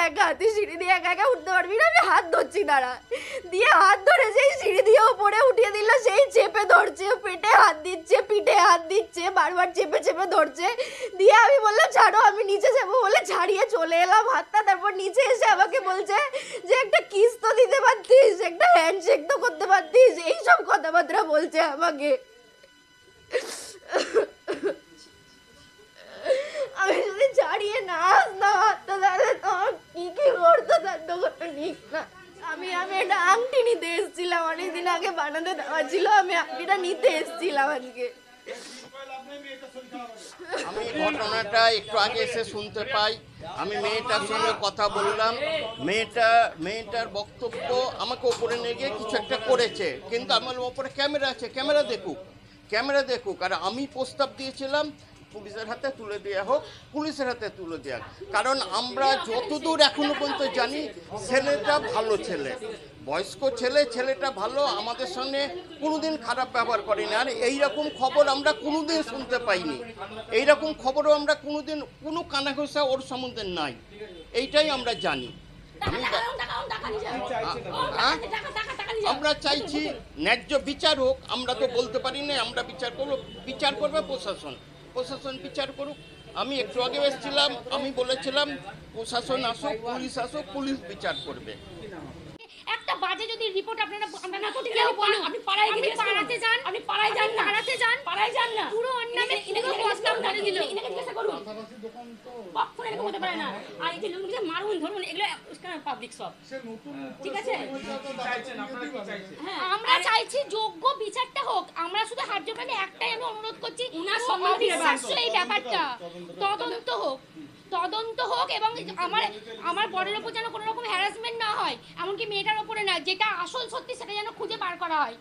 একা, তুই সিঁড়ি দিয়ে একা একা উঠতে পারবি না, আমি হাত ধরছি দাঁড়া। দিয়ে হাত ধরে যেই সিঁড়ি দিয়ে ওপরে উঠিয়ে দিল, সেই চেপে ধরছে, পেটে হাত দিচ্ছে, পিঠে হাত দিচ্ছে, বারবার চেপে চেপে ধরছে। দিয়ে আমি বললাম ছাড়ো, আমি নিচে যাবো বলে ছাড়িয়ে চলে এলাম হাতটা। তারপর নিচে এসে আমাকে বলছে যে একটা কিস তো দিতে পারতিস, একটা হ্যান্ডশেক তো করতে পারতিস, এইসব কথাবার্তা বলছে আমাকে। আমি যদি ছাড়িয়ে না আসতাম হাতটা, তাহলে তোমার কি কি করতো তার তো কোনো ঠিক না। আমি একটা আংটি নিতে এসেছিলাম, অনেকদিন আগে বানাতে দেওয়া ছিল, আমি আংটিটা নিতে এসেছিলাম আজকে। আমি ঘটনাটা একটু আগে এসে শুনতে পাই, আমি মেয়েটার সঙ্গে কথা বললাম। মেয়েটার বক্তব্য আমাকে ওপরে নিয়ে গিয়ে কিছু একটা করেছে, কিন্তু আমার ওপরে ক্যামেরা আছে, ক্যামেরা দেখুক। আর আমি প্রস্তাব দিয়েছিলাম পুলিশের হাতে তুলে দেওয়া হোক, পুলিশের হাতে তুলে দেওয়া, কারণ আমরা যতদূর এখনো পর্যন্ত জানি ছেলেটা ভালো ছেলে, বয়স্ক ছেলেটা ভালো, আমাদের সঙ্গে কোনোদিন খারাপ ব্যবহার করেনি। আর এইরকম খবর আমরা কোনোদিন শুনতে পাইনি, এইরকম খবরও আমরা কোনোদিন কোনো কানাঘোষা ওর সম্বন্ধে নাই, এইটাই আমরা জানি। আমরা চাইছি ন্যায্য বিচার হোক, আমরা তো বলতে পারি না, আমরা বিচার করবে প্রশাসন বিচার করুক। আমি একটু আগে এসেছিলাম, আমি বলেছিলাম প্রশাসন আসুক, পুলিশ আসুক, পুলিশ বিচার করবে। একটা বাজে যদি রিপোর্ট আপনারা না করতে কেউ বলুন, আপনি পাড়ায় গিয়ে পাড়াতে যান, আপনি পাড়ায় যান না, পাড়াতে যান, পাড়ায় যান না, পুরো অন্যান্য ইনাকে প্রস্তাব ধরে দিল, ইনাকে জিজ্ঞাসা করুন, কখনো এরকম হতে পারে না। আর এই যে লোককে মারুন ধরুন, এগুলো পাবলিক সব ঠিক আছে। আমরা চাইছি যোগ্য বিচারটা হোক, আমরা শুধু হাত জোড়ালে একটাই আমি অনুরোধ করছি, উনার অবিশ্বাস্য এই ব্যাপারটা তদন্ত হোক এবং আমার বরের ওপর যেন কোনো রকম হ্যারাসমেন্ট না হয়, এমনকি মেয়েটার ওপরে না, যেটা আসল সত্যি সেটা যেন খুঁজে বার করা হয়।